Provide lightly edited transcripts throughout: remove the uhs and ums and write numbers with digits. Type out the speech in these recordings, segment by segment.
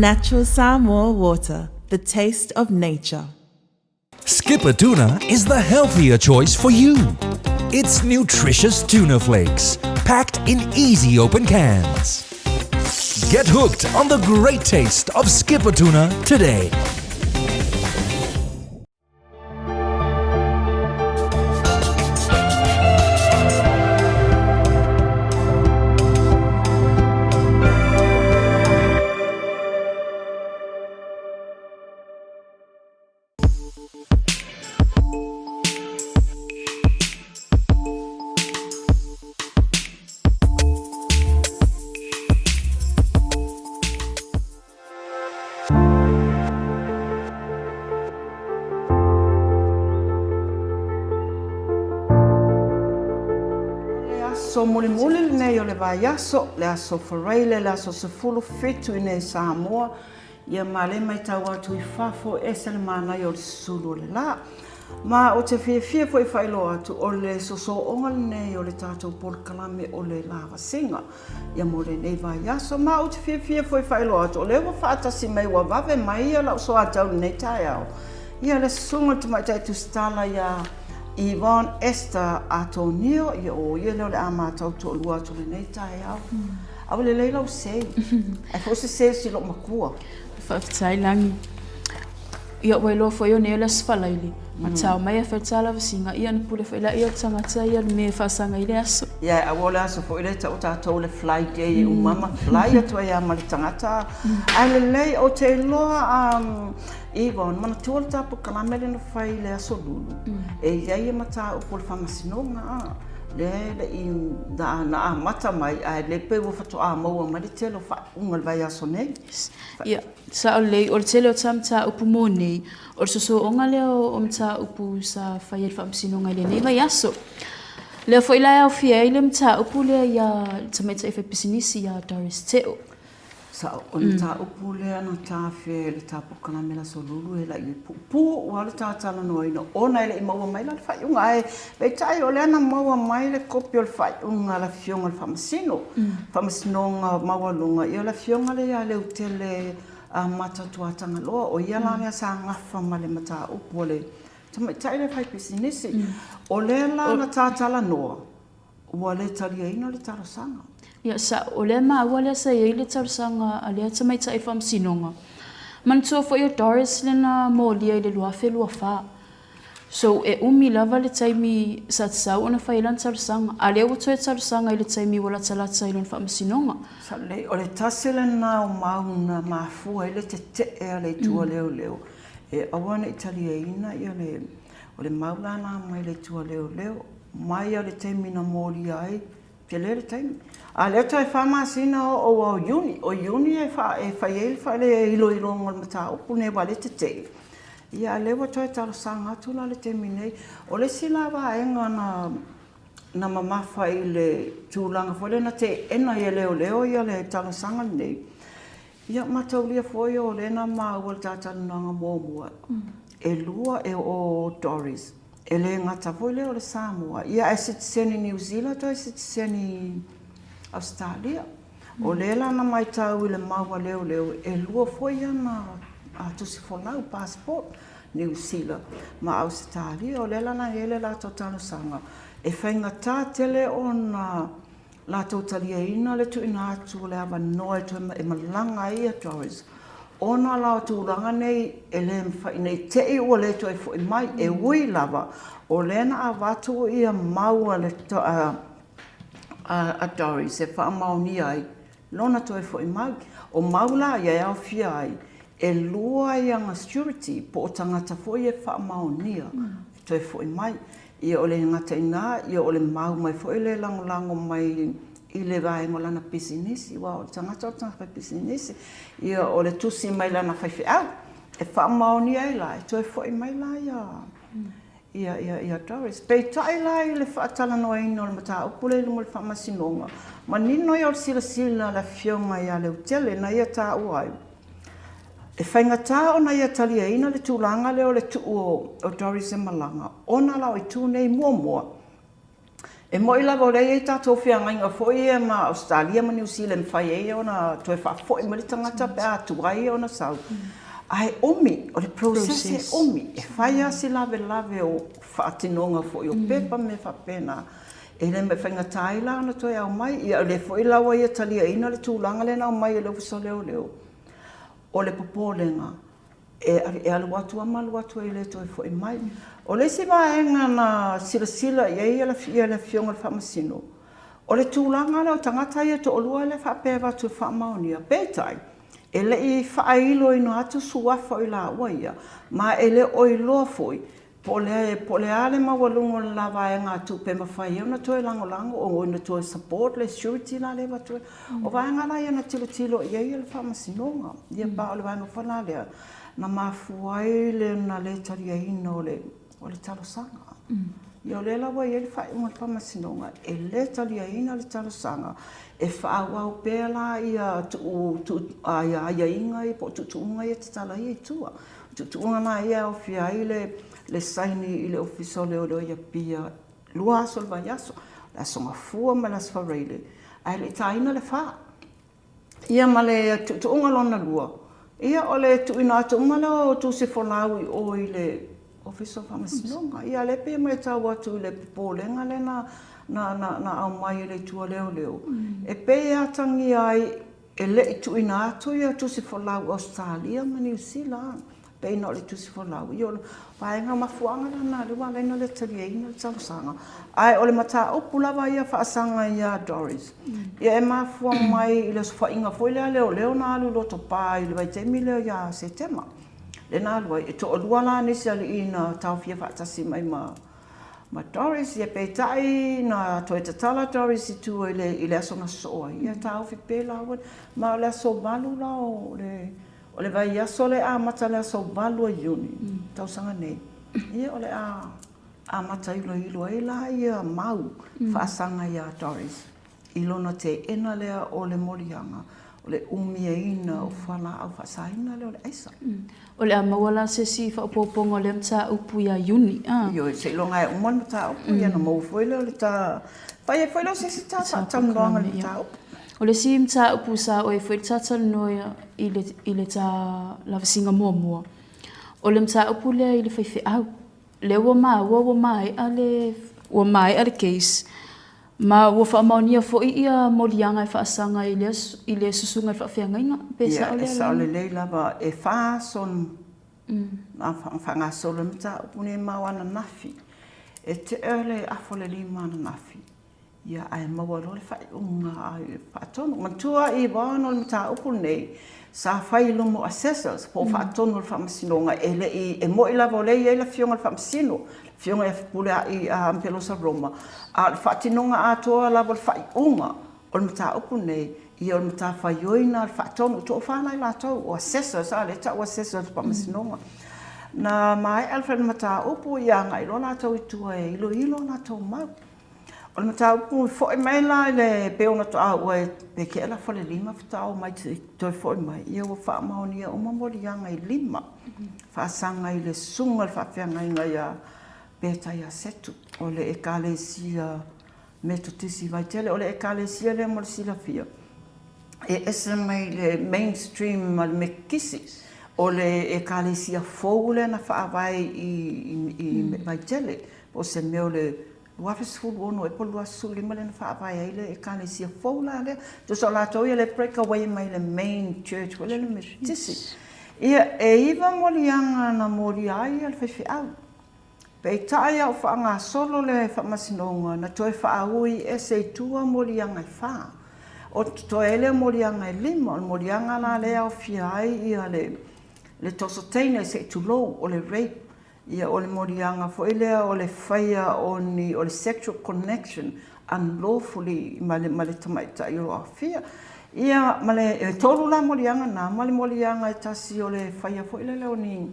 Natural Samoa water, the taste of nature. Skipper Tuna is the healthier choice for you. It's nutritious tuna flakes, packed in easy open cans. Get hooked on the great taste of Skipper Tuna today. So muli nei o le vaiaso, le aso whareile, le aso se fulu fitu nei Samoa. Ia male mai tau atu I whafo e se le manai o le sulu le la. Ma o te fia foi whailo atu o le soso ongal nei o le tātou polkalame o le lava singa. Ia mole nei vaiaso, ma o te fia foi whailo atu o le wa whaatasi mai wa vave mai ia lau so atau nei tai au. Ia le sunga te mai tai tu stala ia Yvonne Esther Antonio ia o ia leo le amātau to lua to le nei tai au. Au le leila o sei. E fo se sei si lo makua. Whaftai langi. Ia wai lo fo yo ne la sfalaili. Ma tau mai e whaitala vasinga ia na pule whaila ia tangata ia me whasanga I le aso. Ia a wole aso fo ile tau tātou le fly day o mama fly atua ia mali tangata. Ai le lei o te loa Yvonne, mana tuol tapu kalamele no whai le aso lulu. E iai e mata upo le whamasinonga. Le I na mata mai, le pe wo whatu a maua mari telo wha unga le vai aso nei. Ia, sa o lei, o le tele o tamta upu mo nei, o le soso onga leo o mta upu sa whai el whamasinonga le nei vai aso. Leo fo ilai au fia ile mta upu lea ia tamaita e whapisinisi ia Doris Teo. Sa o le tā upu lea na tā whea le tā pukana mela so lulu e la I pu ua le tā tala no ina ona ele I maua mai la le whai unga e vei tai o lea na maua mai le kopi o le whai unga la fionga le whamasino whamasinonga maua lunga ia la fionga le ia le utele mata tuatanga loa o ia la mea sa ngafa ma le mata upu o le tai le whai pisinisi o lea la na tā tala noa ua le talia ina le tala sanga. Ia sa o le maua lea sa ia le tausanga a lea tamaita e whamsinonga. Mantua fo ia Doris lena mo lia I le lua whelua wha. So e umi lava le taimi sa tsau ona whailan tausanga. A lea uto e tausanga I le taimi wala talata I le whamsinonga. Sa le o le tase lena o mauna mafua I le te ea le tua leo leo. E awana Italia ina ia le o le maulana mai le tua leo leo. Mai a le taimi na mori ai. Te le taimi. A leo tai whamasina o uni. O uni e whaiel whaile ilo ngol mata upu ne wale te te. Ia lewa toi talo sanga atu la le te minei. O le sila wa enga na mamafa I le tūlanga fwele na te ena ia leo leo ia le talo sanga nei. Ia mataulia foi o le na maua le tātanu nanga mōmua. E lua e o Doris. E le ngata foi leo le Samoa. Ia e sitiseni New Zealand toi sitiseni Australia. O lela na mai tau I le maua leo leo e lua foi ana a tusi fonau passport New Zealand ma Australia o lela na ele la totalo sanga e whainga tā tele ona la totalia ina le tu ina atu le ava noe tu e malanga ia Doris ona la tūranga nei e le nei te I ua le tu e fo mai e ui lava o lena a watu ia maua le a Doris e wha mauni ai lona to e fo mai o maula ia au fia ai e lua ia nga security po o tangata fo e wha maunia to e fo mai ia o le ngata ina ia o le mau mai fo le lango mai I le vai mo lana pisinisi wa o tangata o tangata pisinisi ia o le tusi mai lana whaifi au e wha mauni ai lai to e fo mai lai ia Doris. Pei tai lai le whaatala noa ino le mata upule lungo le whamasinonga. Ma nino ia o sila la fionga ia le utele na ia tā uai. E whainga tā ona ia talia ina le tūlanga leo le tuu o Doris e malanga. Ona lau I tū nei mua. E mo i lava o rei e tātou whiangainga foi e ma Australia ma New Zealand whai e ona toi whafoi ma le tangata pe atuai e ona sau. Ai omi, o le process e omi, e whai a si lave o whaatinonga foi o pepa me whapena. E le me whainga taila ana toi au mai, ia le foi lawa ia talia ina le tūlanga le nao mai e leo fiso leo. O le popolenga, e alu atu amalu atu e le toi foi mai. O le si vaenga na sila ia le fionga le whamasino. O le tūlanga leo tangata ia to olua le whapeva tu whamaonia. Pētai, e le i whailo ino atu suafa i la uaia, ma e le oiloa foi, po le ale mawalungo la vaenga tu pe mawhai e una toi lango o ina toi support le surety la le watu. O vaenga la ia na tilo ia le whamasinonga. Ia pa o le vaenga whala lea. Na mafuai le na le taria ino o le talo sanga. Ia o le lawa ia le whai unga le whamasinonga. E le taria ina le talo sanga. E whaawau pēla ia ia inga i po tutunga ia te tala ia i tua. Tutunga na ia o fia i le saini i le ofiso leo ia pia lua aso le vai aso. La songa fua ma las whareile. Ai le taina le wha. Ia ma le tutunga lona lua. Ia o le tuina atu umale o tu se wholaui o i le ofiso whamasinonga. Ia le pe mai tau atu le polenga le na au mai le tua leo. E pe atangi ai e le tuina atu ia tu se wholau Australia ma New Zealand. Pe no le tu se wholau. Ia o paenga mafuanga na lua le no le talia ina le tausanga. Ai o le mata opu lava ia whaasanga ia Doris. Ia e mafua mai i le sofa inga foi leo na alu loto pā i le vai temi leo ia September. Le na alua e to olua la nisi ali ina tau fia whaatasi mai ma Doris ia peitai na toi tatala Doris i tu i le asonga soa. Ia tau fi pēla awan ma o le aso balu la o le vai aso le a mata le aso balu a iuni. Tau sanga nei. Ia o le a mata ilo e la ia mau whaasanga ia Doris. Ilona te ena lea o le morianga, o le umia ina o whala au whaasaina lea o le eisa. O le amawala se si whaupoponga le mta upu ia iuni. Io, se ilonga e umon mta upu ia na mau foile o le ta... Pai e foile o se si ta tamloanga le mta upu. O le si mta upu sa o e foile tata noia i le ta lavasinga mua. O le mta upu lea i le whaife au. Le ua mai a le case. Ma ua whaamaunia fo ia molianga e whaasanga i le susunga e whaawhiangainga. Ia, e sa o le leilava e whaason na whangasolo mta upu ne mawana nafi. E te ele afo le lima na nafi. Ia ai mawalo le whaiunga ai whaatonu. Matua i wano le mta upu nei. Sa whai lomo assessors po whaatonu le whamasinonga e mo i lava o lei e la fionga le whamasino. Fionga e pule i Ampelosa Roma. A le whaatinonga atoa lava le whaiunga o le mta upu nei. Ia o le mta whaioina le whaatonu. Tō whanai lātou o assessors, a le ta o assessors whamasinonga. Na mai alfa le mta upu ia ngai lo lātou i tua e ilo lātou mau. O le mata upu foi mai la le peona to a o pe ke la fo le lima fta mai to foi mai ia o fa maonia o mamori anga i lima fa sanga i le sunga fa fianga ia peta ia setu o le ekalesia metotisi vai tele o le ekalesia le mo sila fia e ese mai le mainstream mal mekisi o le ekalesia foule na fa vai i vai tele o se me o le Wafis fu ono e polu asu lima le na whaapaya ile e kalesia foula le. To so la tau le break away mai le main church wale le metisi. Ia e iwa morianga na moriai al whaifi au. Pei taia o whaanga solo le whamasinonga na toi whaaui e se tua morianga i wha. O toi ele morianga i lima, o morianga la lea o fiai ia le tosoteina se tulou o le rape. Ia o le morianga fo ilea o le whaia o le sexual connection unlawfully ma le tamaita i roa fia. Ia ma le tolu la morianga na ma le morianga e tasi o le whaia fo ilea o ni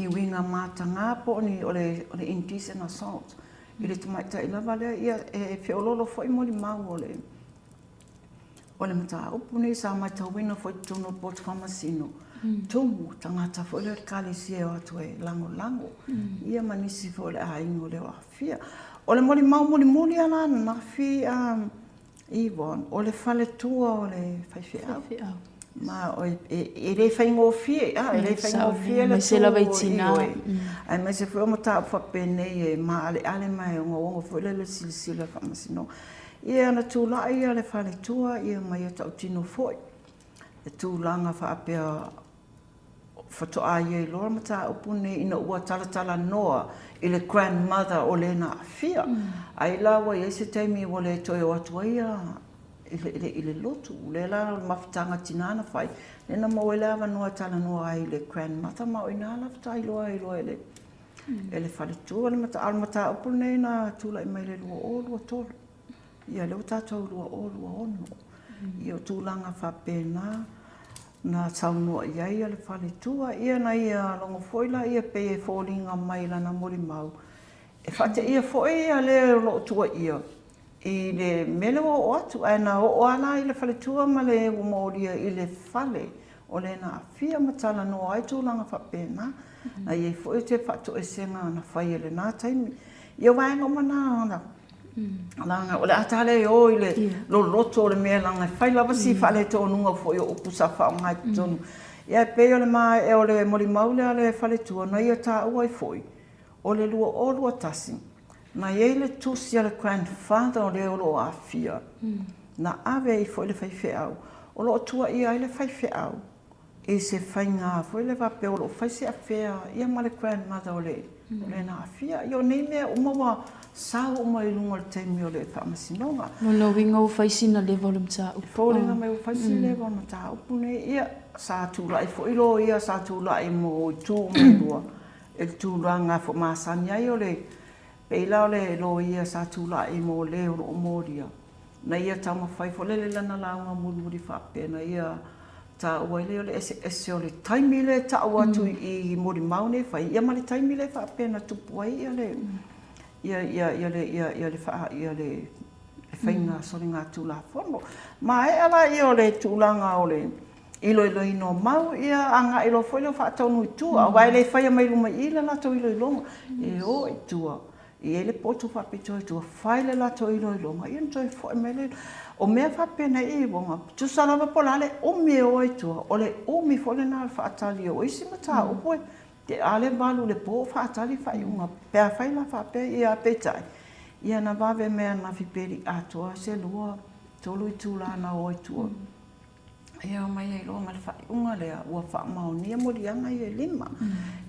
winga matanga po o le indecent assault. I le tamaita i lava lea ia e whiololo fo i mori mau o le mata upu ni sa mai tauina fo i tono po te whamasino. Tumu tangata fo le kalesia o atu e lango. Ia manisi fo le aingo le wafia. O le moli ana na fi Yvonne, o le whale tua o le whaiwhiau. Ma o e rei whaingofie, e rei whaingofie le se lava i tina. Ai mai se whai mata whapene e ma ale mai o ngā whai le silisila whamasino. Ia ana tūla ia le whale tua, ia mai tau tino foi. E tūlanga whaapea whatoa ia I loa mata upune ina ua talatala noa I le grandmother o le na fia. Ai lawa ia se taimi o le toi o atua ia I le lotu. Le la mawhitanga tinana whai. Nena mo e lawa noa tala noa ai le grandmother ma o ina la whata I loa ele. Ele whale tua le mata upune ina tūla I mai le lua o lua tolu. Ia leo tātou lua o lua ono. Ia tūlanga whapena. Na taunua iai le whale tua, ia na ia longo foila, ia pe e fōringa mai lana mori mau. E whate ia fo ia le lo tua ia. I le mele o atu, ai na o ana I le whale tua ma le umoria I le whale. O le na fia matala no ai tūlanga whapena. Na ia fo te whato e senga na whai ele nā taimi. Ia waenga mana ana. Langa o le atale o I le lo loto o le mea langa whai lava si whale tō nunga fo I o pusa wha o ngai tonu. Ia pe o le mai e o le mori maule a le whale tua na ia tā ua I foi. O le lua o lua tasi. Na ia le tusi a le grandfather o le o lo a fia. Na ave I foi le whai whiau. O lo tua ia I le whai whiau. E se whai ngā foi le wape o lo whai se a whea. Ia ma le grandmother o le na a fia. Ia o nei mea umawa sao o mai lunga le teimi o le whaamasinonga. Mono winga o whaisina lewa le mta upu. Fōringa mai o whaisina lewa le mta upu ne ia sa tūlai fo ilo ia sa tūlai mo I tū mai lua. E tūlanga fo māsani ai o le peila o le lo ia sa tūlai mo le o moria. Na ia tama whai fo lele lana launga muri whapena ia ta uaile o le ese o le taimi le ta uatu I mori maune whai. Ia ma le taimi le whapena tupu ai ia le ia le whainga sori ngā tūla whono. Ma e ala ia o le tūlanga o le ilo no mau ia anga ilo whailo whaatonu I tua. Wai le whaia mai luma I le lato ilo longa. E o I tua. I ele potu whapito I tua. Whai le lato ilo longa. Ia ntoi whai mai le. O mea whapena I wonga. Tusalawa pola le o me o I tua. O le o mi whole nā whaatali o isi mata upoe. Te ale walu le po whaatali whaiunga. Pea whaila whapea ia petai. Ia na wawe mea na whiperi atua se lua. Tolu I tūlana o I tua. Ia mai e loa mai whaiunga lea. Ua whaamaonia morianga I e lima.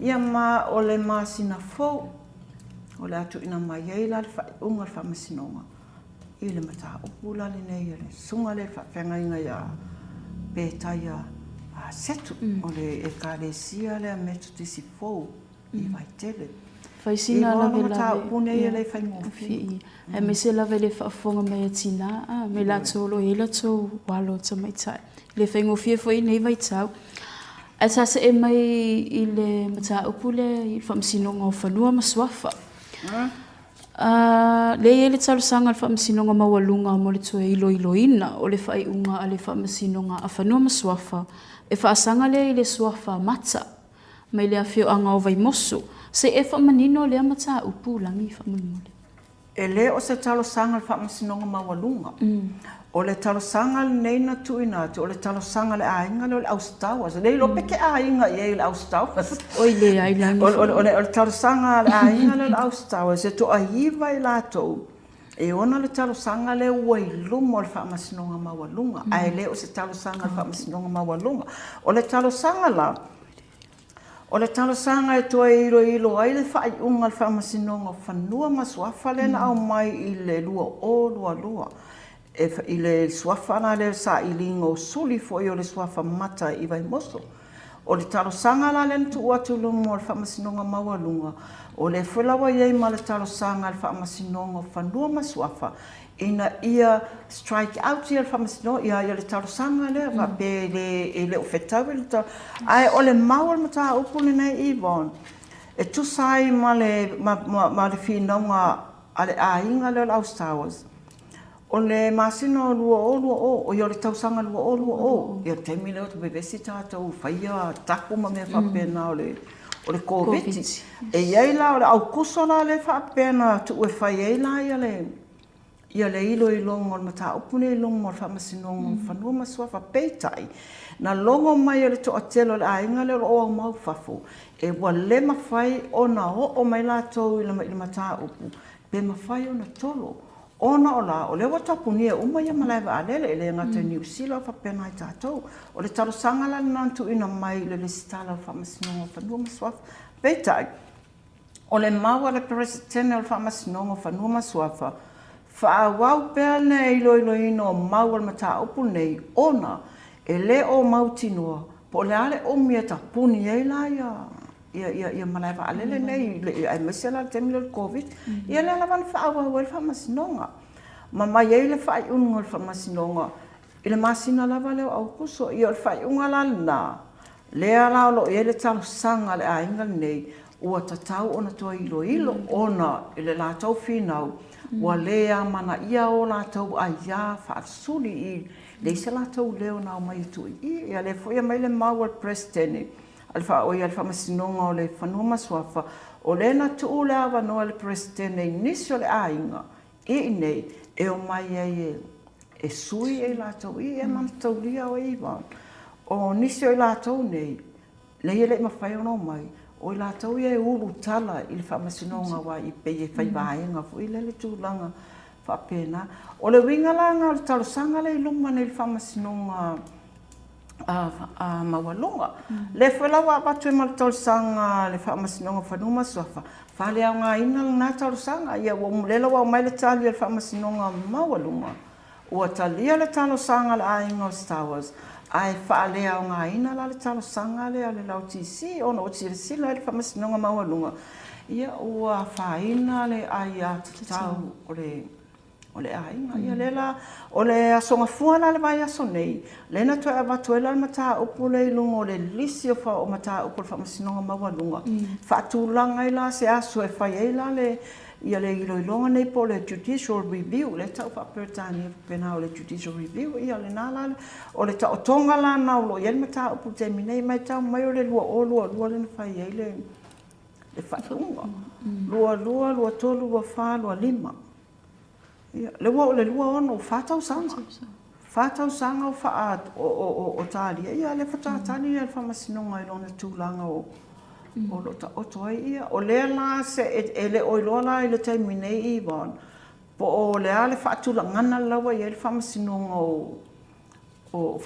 Ia ma o le māsina fau. O le atu ina mai e la le whaiunga le whamasinonga. I le mata upula le nei le sunga le whawhenga inga ia. Petai ia. Setu o le e kāresia le a metu tisi fau I vai tele. Whaisina lawe lawe. I wāna pune ia le whaingofi. E me se lawe le whaafonga mai a tina. Me la tōlo e la tō walo ta mai tai. Le whaingofi e fwoi nei vai tau. E tasa e mai I le mata upule I whaamsinonga o whanua maswafa. Le e le talusanga le whaamsinonga mawalunga mo le tue ina o le whaiunga a le whaamsinonga a whanua maswafa. E whaasanga le I le suafa mata. Mai le awhio anga o vai mosu. Se e whaamanino le amata upu langi whaamanimole. E le o se talusanga le whaamasinonga mawalunga. O le talusanga le neina tuina atu. O le talusanga le ainga le austawas. Le lo peke ainga I le austawas. Oi le ai langi. O le talusanga le ainga le austawas. E to ahiva I lato. E ona le talusanga le wailumo le whaamasinonga mawalunga. Ai le o se talusanga le whaamasinonga mawalunga. O le talusanga la. O le talusanga e tua ilo ai le whaiunga le whaamasinonga whanua maswafa le na au mai I le lua o lua. I le swafa na le sa ilinga o suli fo I o le swafa mata I vai moso. O le talusanga la le ntu atu lumo le whaamasinonga mawalunga. O le whelawa iei ma le talusanga le whaamasinonga whanua maswafa. Ina ia strike out ia le whaamasinonga ia le talusanga le wape le uwhetau le tau. Ai o le maua le mata upule nei Yvonne. E tusai ma le whinonga a le ainga le Austāwas. O le masino lua o i o le tausanga lua o. I o te mile o te bebesi tātou whaia tapu ma mea whapena o le COVID. E iai la o le au kuso la le whaapena tu ue whai ei la ia le ilo i longo o le mata upune i longo o le whamasinonga whanua masua whapeitai. Na longo mai o le toa telo le ainga le o au mau whafu. E wa le mawhai o na o mai la tau i le mata upu. Pe mawhai o na tolo. Ona o la, o le watapunia uma ia malaiwa alele ele ngata New Zealand whapena i tātou. O le taro sangala nantu ina mai le sitala o whamasinonga whanua masua peitai. O le maua le presidente o le whamasinonga whanua masua whaawau pēr nei ilo ino o maua le mata upu nei ona e le o mautinua po le ale o mia ta puni ei la ia malaiwa alele nei ai mesela temi le COVID ia le alawan whaawau le whamasinonga ma mai ei le whaiunga le whamasinonga i le masina lava leo au kuso ia le whaiunga lalna le ala lo ia le talo sanga le ainga nei ua tatau ona toa ilo ona i le lātou whinau ua lea mana ia o lātou a ia whaasuri i le se lātou leo nao mai tu i ia le fwea mai le maua presidente alfa o ia le whamasinonga o le whanua maswafa o le na tuu le awa noa le presidente nisi o le ainga i nei e o mai e sui e lātou i e mana tau lia o iwa o nisi o i lātou nei le ia le mawhai o no mai o i lātou ia e ulu tala i le whamasinonga wa i pe e whaivaenga fu i le tūlanga whapena. O le wingalanga o le talosanga le iluma nei le whamasinonga mawalonga. Le whelawa batu e ma le talosanga le whamasinonga whanuma swafa. Whale au ngā ina ngā talosanga ia wa mulela wa mai le tali le whamasinonga mawalonga. Ua talia le talosanga le ainga o Star Wars. Ai whaale au ngā ina la le talo sanga le lau tisi ona o tiri sila le whamasinonga mawalunga. Ia ua whaina le ai a tatau o le ainga. Ia lela o le asonga fuala le vai aso nei. Lena toi avatuela le mata upu le ilunga o le lisi o mata upu le whamasinonga mawalunga. Whaatulanga i la se aso e whai e la le ia le iloilonga nei po le judicial review le tau whaperetani pena o le judicial review ia le nala o le tau tonga la na ulo ia le mata upu temi nei mai tau mai o le lua le whai ei le whaunga lua tolu lua wha lua lima le lua ono whatau sanga o wha o talia ia le whatatani ia le whamasinonga i lona tūlanga o lo ta otoi ia o le la se ele o lo la ile taimi nei i bon po o le ale fatula ngana lawa ia le whamasinonga o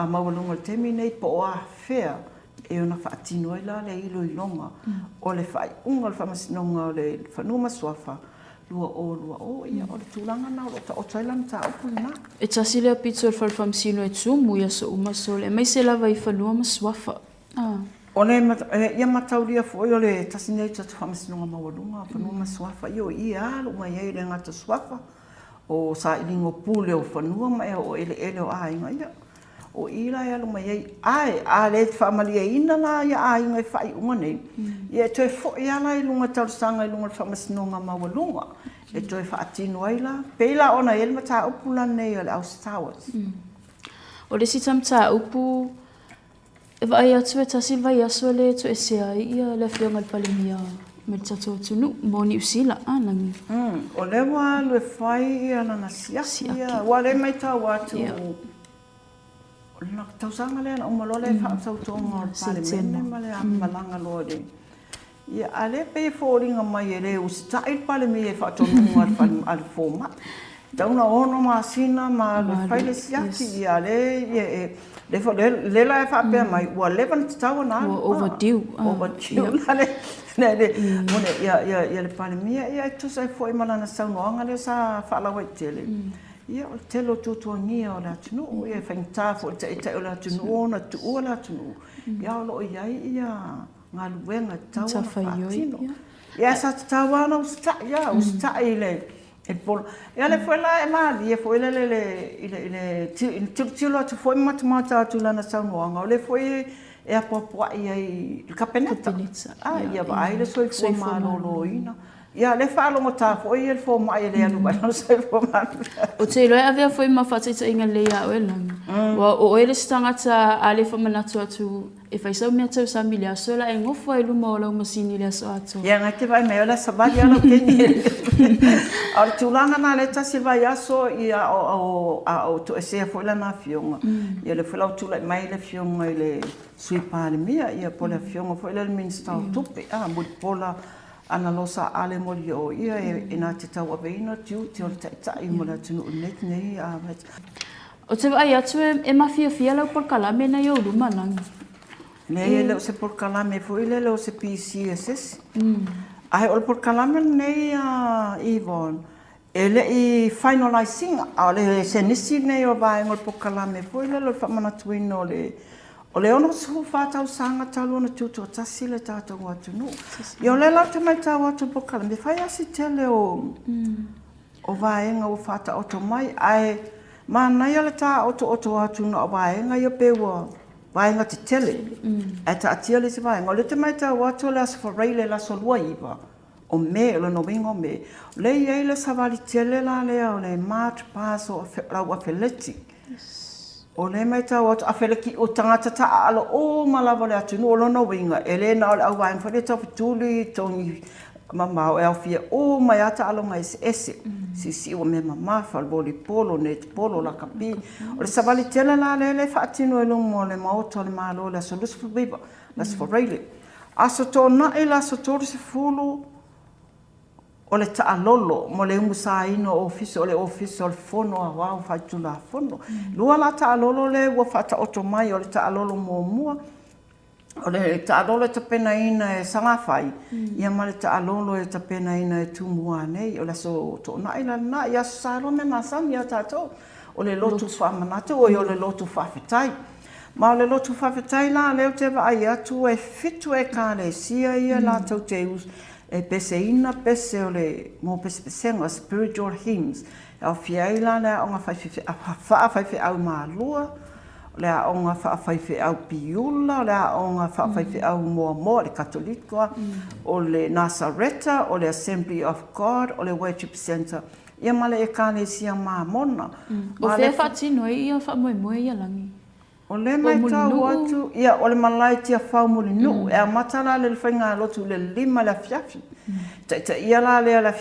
mawalunga le taimi nei po a fair e ona whaatino i la le ilo i longa o le whai unga le whamasinonga o le whanua maswafa lua o ia o le tūlanga na o ta otoi lana ta upu na e tasi lea pizza o le whalwhamsino e tumu ia so umaso le mai se lava i whanua maswafa o le ia matauria foi o le tasinei tatu whamasinonga mawalunga whanua maswafa io ia alu mai ei le ngata swafa o sa ilingo pule o whanua mai o ele o ainga ia o ila ia alu mai ei a le whamalia ina la ia ainga i whai unga nei ia toi fo ia la i lunga tausanga i lunga whamasinonga mawalunga e toi whaatino ai la peila ona ele mata upula nei o le Star Wars o le sitam ta upu e vai atu e tasi vai aso le tu e sea ia le whionga le palemia me tato tunu mo New Zealand nangi. O le wa le whai ia nana siakia wa le mai tau atu o le nak tausanga le o malole whaatau tonga o le palemene ma le amalanga loa le ia ale pe fōringa mai e le ustai le palemia e whaatonunga al fōma tauna ono ma sina ma le whai le siaki ia le la fa pe mai wa le van tau na overdue la le mone ia le palemia ia tu sai foi malana saunoanga le sa fa la wai tele ia o telo tutuangia o la tunu ia fainta fo te o la tunu ona tu o la tunu ia lo ia ngaluenga tau fatino ia sa tawana usta ile e pol ia le foi la e mali e foi le tilo tu foi matamata tu lana saunoanga le foi e a poa ia i kapeneta ia vai le soi foi malo ina ia le falo mota foi ele foi mai le anu vai sei foi malo o te lo avea foi ma fatita inga le ia o ele o ele stangata ale fa manatu atu e fai sau mea tau sami le aso la e ngofo e luma o lau masini le aso ato. Ia ngai te vai mea la sabali alo keni. Ar tūlanga nā le tasi vai aso ia o to esea fo ila nā fionga. Ia le whilau tūlai mai le fionga i le sui pāle mia ia po le fionga fo ila le minsta o tupe. Muli pola ana losa ale moli o ia e nā te tau aweina tiu te o le taitai mo le atunu unet nei a vet. O te vai atu e mafia fia lau por kalame na yo luma langi. Nei leo se por kalame fo ile leo se PCSS. Ai ol por kalame nei a Yvonne. Ele i finalizing a le se nisi nei o vai ngol por kalame fo ile lo fa mana tuino o le ono su fa tau sanga talo na tuto tasi le tato watu no. Yo le la te mai tau watu por kalame fai asi tele o vai nga o fa ta auto mai ai mana ia le ta auto watu no vai nga yo pewa. Vai nga te tele. E ta atia le se vai. Ngā le te mai tau watu le asa wharei le la solua iwa. O me, le no wingo me. Le iei le savali tele la lea o le March Pass o lau a Feleti. O le mai tau watu a Feleki o tangata ta alo o malawa le atunu o lono winga. E le na o le au wain whare tau pituli tongi mamau e au fia o mai ata alo ngai se ese. Si o me mama fa boli polo net polo la kapi o le savali tele la le fatino e lumo le maoto le malo le solus fu biba la sforele aso to na e la so se fulu o le ta lolo mo le musaino office o le office o fono a wa fa tula fono lua la ta lolo le wa fa ta otomai o le ta lolo mo mua o le ta lolo te pena ina e sanga fai ia ma le ta lolo e te pena ina e tumua nei o le so to na ina na ia salo me masam ia tato o le lotu fa manato o le lotu fa fitai ma le lotu fa fitai la le te va ia tu e fitu e kale sia ia la tau te us e pese ina pese o le mo pese spiritual hymns au fiaila le o nga fa fa au malua le a onga whaawhaiwhi au piula, le a onga whaawhaiwhi au moa le katolikoa, o le Nazareta, o le Assembly of God, o le Worship Center. Ia male e kāne sia mā mona. O whea whaatino e ia whaamoemoe ia langi. O le mai tau atu, ia o le malai tia whaumuli nuu, e a matala le whainga lotu le lima le fiafi. Ta ia la lea le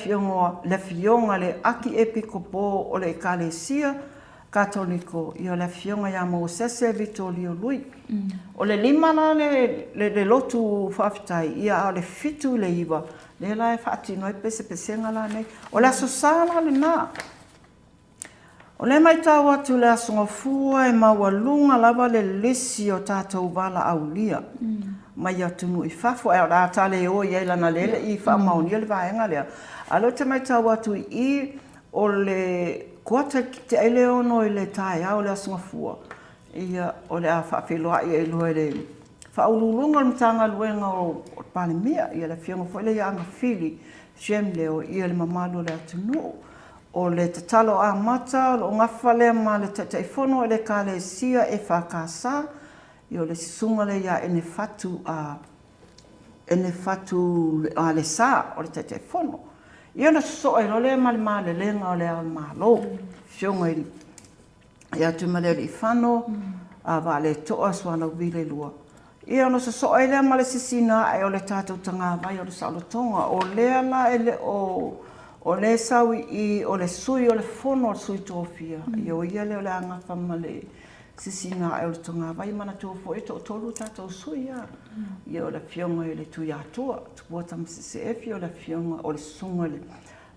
fionga le aki epiko po o le kāne sia, Katoliko, ia le fionga ia mo sese Vitolio lui. O le lima la le lotu whaafitai, ia o le fitu le iwa, le la e whaatino e pese la nei. O le aso sāna le nā. O le mai tau atu le aso ngofua e mawalunga lava le lisi o tātou wala au lia. Mai atunu i whafo, e rā tale o i eilana lele i whaamaunia le vaenga lea. Alo te mai tau atu i o le Kota ki te ele ono i le tae au le asungafua. Ia o le a whaawhiloa i e loa le whaululunga le mtanga luenga o panemia. Ia le fionga fo ile ia anga whili shem leo ia le mamalu le atunu. O le tatalo a mata, o ngafa le ma le tataifono e le ka le sia e whakasa. Ia o le sisunga le ia ene fatu a le sa o le tataifono. Ia na so e le male lenga o le al malo fionga ia tu male i fano a vale to aswana vile lua ia no so e le male sisina e o le tatou tanga vai o le salotonga o le ala ele o le sawi i o le sui o le fono o sui tofia ia o ia le anga famale sisina e o le tanga vai mana to fo e to tolu tatou sui ia o le fionga e le tu ia toa tu bota msese o le fionga o le sunga le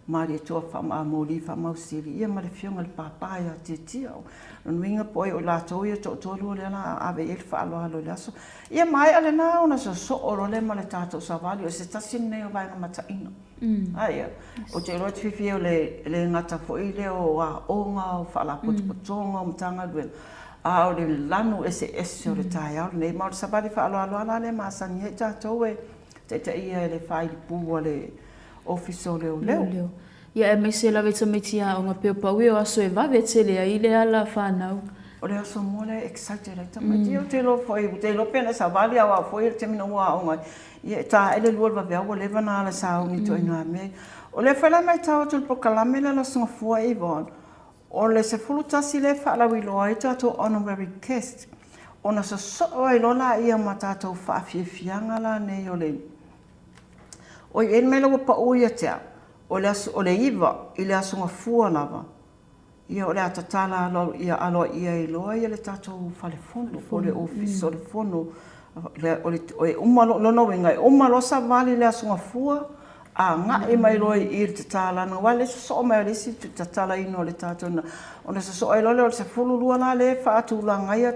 mari toa fama moli fama usiri ia ma le fionga le papaya titia o nuinga poi o la toa to tolu le la ave il fa lo le aso ia mai ale na ona so o le ma le tatou savali o se tasin nei o vai na mataina aia o te rot fifi o le ngata fo ile o a onga o fa la potonga o mtanga duel a o le lanu ese o le tai au nei ma o sabali fa lo ala le masani e tatou e te ia le fai pu le office leo. Ia e mai se la veta metia o nga peo paui o aso e vave te lea i le ala whanau. O le aso mole exacte reita mai tio te lo foi te lo pena sa vali au foi te mina wa o ngai. Ia ta ele luol va vea o le vana ala sa ni to ina me. O le fela mai tau tu po kalame le so fua Yvonne. O le se fulu tasi le fa la wi loa to honorary guest. ona so ai lola ia matata whaafiafianga la nei o le mele wa pa o ia tea o le iwa i le asunga fua lava ia o le atatala alo ia i loa ia le tatou whalefono o le office o le fono o e umalo lono wenga umalo sa vali le asunga fua a nga e mai loa i te tala na wale so mai le si te tala ino le tatou na ona so ai loa se fulu lua la le whaatulanga ia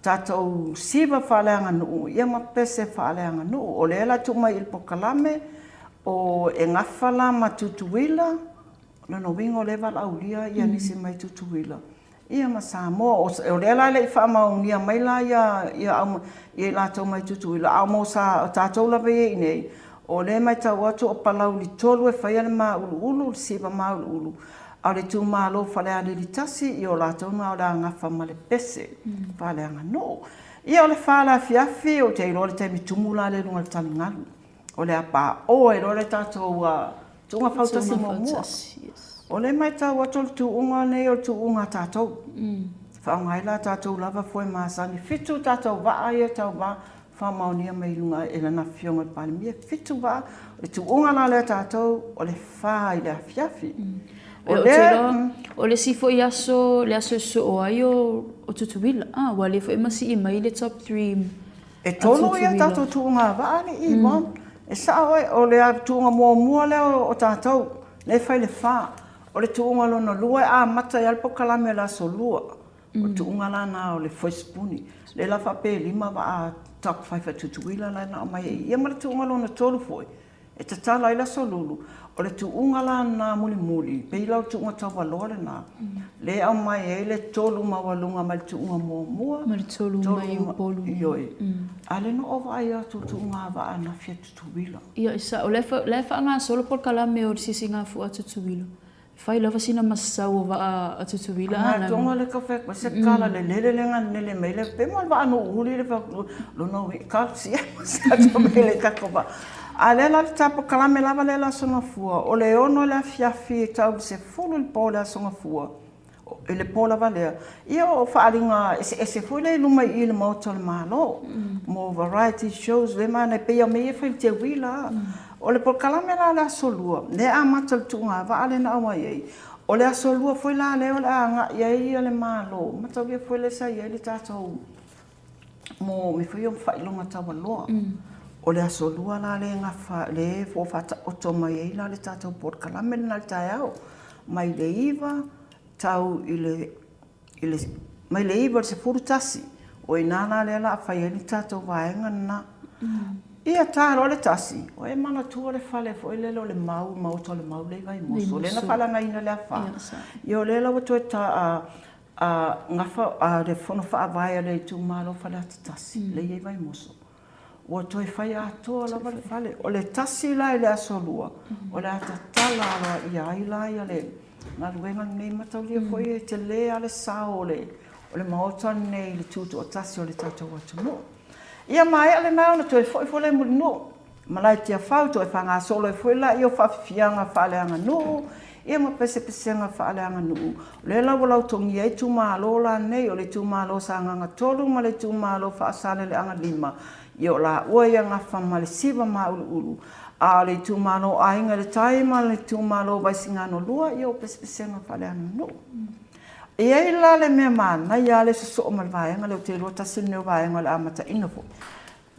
tatou siva whaaleanga nuu, ia mapese whaaleanga nuu. O le ela tuma il pokalame, o e ngawhala ma tutuwila, lano wingo le wala aulia, ia nisi mai tutuwila. Ia ma Samoa, o le ela le i whaamaunia mai la ia la tau mai tutuwila. Au mo sa tatou la vei nei, o le mai tau atu o palau li tolu e whaia le maa ulu, siva maa ulu. Au le tu malo whalea le litasi i o la tauna o la ngafa ma le pese whaleanga no. Ia o le whala fiafi o te iro le taimi tumula le lunga le talingalu. O le apa o e iro le tatou tunga whautasi mo mua. O le mai tau ato le tu unga nei o le tu unga tatou. Whaongai la tatou lava foi maasani. Fitu tatou waa ia tau waa whamaunia mai lunga e lana fionga le palimia. Fitu waa le tu unga la le tatou o le wha i le fiafi. O le sifo i aso, le aso so o ai o tutuwila. Wa le fo e masi i mai le top 3 e tolo ia tatou tuunga waani i mon. E sa o le tuunga mua leo o tatou. Le fai le wha. O le tuunga lono lua a mata i alpo kalame la so lua. O tuunga la na o le foispuni. Le la whape lima wa a top 5 tutuwila la na o mai e. Ia ma le tuunga lono tolu foi. E te tala i la so lulu. O le tuunga la na muli. Pe ilau tuunga tawa lore na. Le au mai e le tolu mawalunga ma le tuunga mua. Ma le tolu mai upolu. Ioi. A le no ova ai atu tuunga wa ana fia tutuwila. Ia isa, o le wha ngā solo por kalame o le sisi ngā fu a tutuwila. Whai lava sina masau o wa a tutuwila. Ngā tonga le ka whek, se kala le lele lenga nele meile. Pe mo wa anu uli le whak lono wi kalsia. Sa to meile kakoba. A lela le tapa kalame lava lela songa fua. O le ono le fiafi tau se fulu le po le songa fua. E le po lava lea. Ia o whaaringa, se fui le luma i le mauta le malo. Mo variety shows, le mana pe ia mea whai te wila. O le po kalame la le asolua. Le a mata le tunga, wa ale na awa iei. O le asolua fui la leo le a nga iei le malo. Mata wia fui le sa iei le tatou. Mo me fui o whailonga tawa loa. O le asolua la le ngafa le fo fata oto mai e la le tatou por kalame na le taiao mai le iwa tau ile mai le iwa se furu tasi o inana le la fai ni tatou vaenga na ia taro le tasi o e mana tua le fale fo ile le mau to le mau le vai moso le na fala ngai na le fa io le la to ta ngafa le fono fa vai le tu malo fala tasi le ia vai moso o toi fai atoa lava le fale. O le tasi la le asolua. O le atatala ala ia ila ia le. Nga luenga nei mataulia foi e te le ale sao le. O le maota nei le tutu o tasi o le tatou atu no. Ia mai ale nao na toi foi le muli no. Malai tia fau toi whanga solo e foi la ia whawhianga whaaleanga no. Ia ma pese nga whaaleanga no. Le la walau tongi e tu malo la nei o le tu malo sa nganga tolu ma le tu malo whaasale le anga lima. Io la oia ngafa ma le siva ma ulu. A le tumano ainga le taima le tumano vaisinga no lua io pespesenga whaleana no. E ai la le mea mana ia le so o malvaenga le te rota sine o vaenga le amata inofo.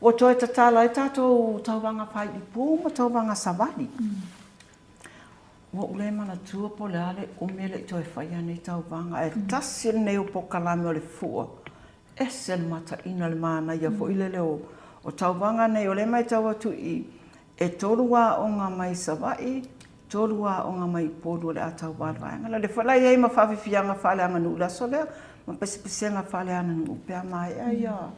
O toi tatala e tatou tauwanga whai i puma tauwanga savali. O ule mana tua po le ale o mele toi whaia nei tauwanga e tasi nei o pokalame o le fua. E se mata ina le mana ia fo ile leo. O tauwanga nei o le mai tau atu i e torua o ngā mai savai, torua o ngā mai podu le a tau wālwaenga. Le whalai ei ma whawhiwhianga whaleanga nu la solea, ma pesipisenga whaleanga nu pēr mai ai a.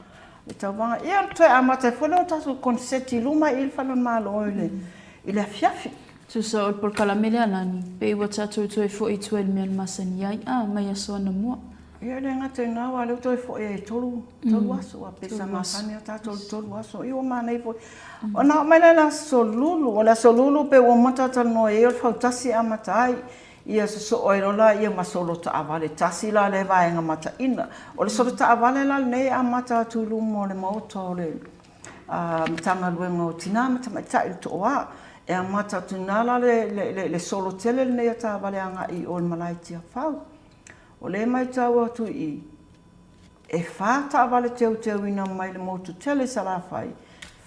Le tauwanga, ia toi a mata whale o tasu konseti luma i le whalon malo i le fiafi. So sa o por kalamele alani, pe iwa tatu toi fo i tuel mean masani ai, mai aso ana mua. Ia le ngata i ngāwa leo toi fo e tolu aso a pesa masani a tātou tolu aso. Iwa mana i fo. O nā mai la solulu, o la solulu pe o matata no e o whautasi a matai. ia so oirola ia masolo taavale tasi la le vaenga mata ina. O le solo taavale la nei a mata tulu mo le maota o le tanga luenga o tina mata mai tai to wa e a mata tunala le solo tele nei a taavale anga I o le malaitia fau. O le mai tau atu I e fa taavale teu ina mai le motu tele sala fai.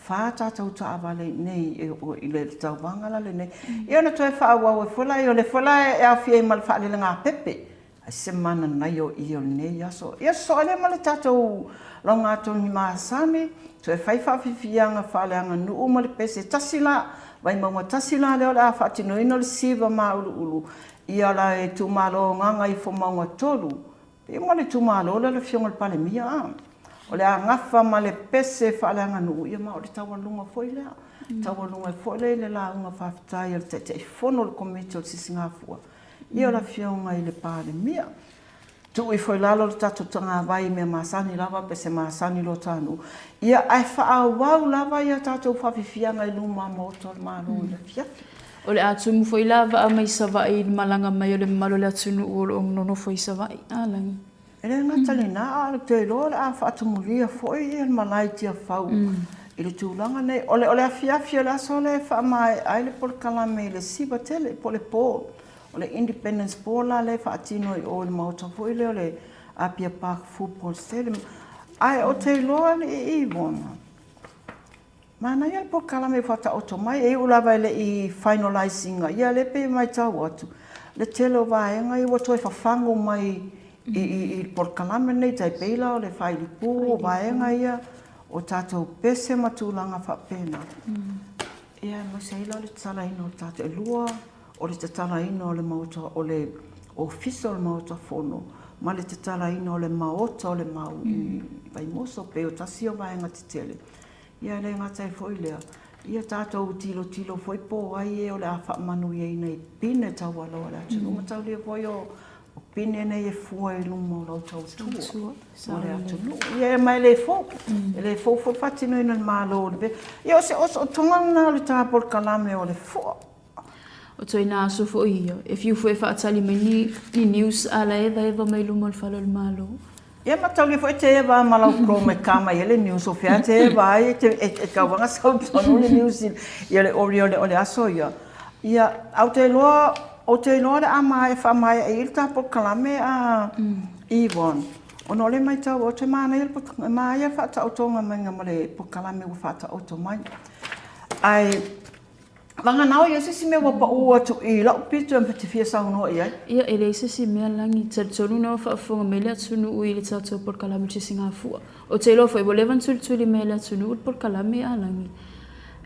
Fa tau taavale nei I le tau bangala le nei. Ia na toe fa wa fola I o le fola e a fie mal fa le nga pepe. A semana nai o I o nei ia so. Ia so le mal tau longa to ni masami. Toe fai fa fianga fa le anga nu mal pese tasila. Vai mama tasila le ola fa tino ino le siva ma ulu. Ia la e tu malo nganga I fo manga tolu. Ia mo le tu malo le fionga le pale mia. O le ngafa ma le pese whaalanga nuu ia ma o le tawalunga foi lea. Tawalunga foi le la unga whawhitai al te whono le komiti o le Sisingafua. Ia la fionga I le pāle mia. Tu I foi lalo le tatu tanga vai me masani lava pese masani lo tanu. Ia ai whaawau lava ia tatu whawhifianga I luma moto le malu I le fiafi. O le atumu foi lava a mai savai malanga mai o le malo le atunu o le nono foi savai. Alangi. Ele ngatali na ala te loa a whaatumuria foi e malaitia fau. I le tūlanga nei. Ole afiafia la sole wha mai ai le polkalame le siba tele po le pō. Ole Independence Pō la le whaatino I o le mauta foi le ole Apia Park Football Stadium. Ai o te loa le I wona. Mana ia le polkalame whata oto mai e ulawa le I finalizinga. Ia le pe mai tau atu. Le telo vaenga I wato e whafango mai I polkalame nei tai peila o le whailipu o vaenga ia o tātou pese matulanga whapena. Ia mo seila o le talaina o tātou e lua o le talaina o le mauta o le ofisa o le mauta fono ma le talaina o le maota o le mau I moso pe o tasi o vaenga te tele. Ia le ngatai foi lea. Ia tātou tilo foi po ai e o le a whaamanu i nei pine tau alo ala. Tunga tau lia foi o pine nei e fua I luma o lau tau tua. Ole atunu. Ia mai le fo. Le fo fatino ina le malo. Ia o tongana le tāpol kalame o le fo. O toi nā so fo ia. E fiu fo e whaatali me ni news ala eva mai luma le whalo le malo. Ia matau le fo e te eva malau kro me kama ia le news o fea te eva ai e kawanga sau tonu le news ia le ori ole aso ia. Ia au te loa o te loa ama e whamai e il tāpol kalame a Yvonne. O no le mai tau o te mana il mai e whata autonga menga ma le pokalame o whata auto mai. Ai, wanga nao ia sisi mea wapa ua tu I lau pitu am piti fia sau no ia. Ia e le sisi mea langi tonu na whaafonga me le atunu ui le tātou pokalame te Singafua. O te loa fai bolevan tuli me le atunu ui pokalame a langi.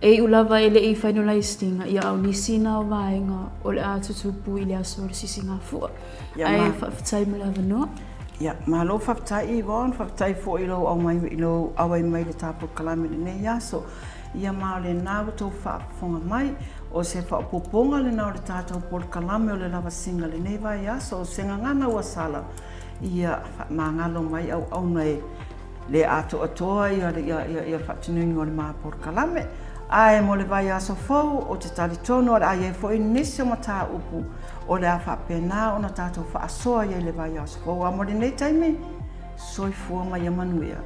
E ulawa ele I finalistinga ia au nisina o vaenga o le atutupu I le aso o le Sisingafua. Ai whaafitai me lawa noa. Ia, malo whaafitai Yvonne, whaafitai fo ilo au mai ilo awai mai le tāpol kalame le nei aso. Ia maa le nāu tau whaafonga mai o se whaapoponga le nāu le tātou pol kalame o le lawa singa le nei vai aso o senga ngana ua sala. Ia maa ngalo mai au nei le ato atoa ia whaatinungi o le maa pol kalame. Ai mo le vai aso fau o te talitono o le ai e fo I nisi o mata upu o le a whaapena o na tātou whaasoa ia le vai aso fau. A mo le nei taimi, soifua mai a manuia.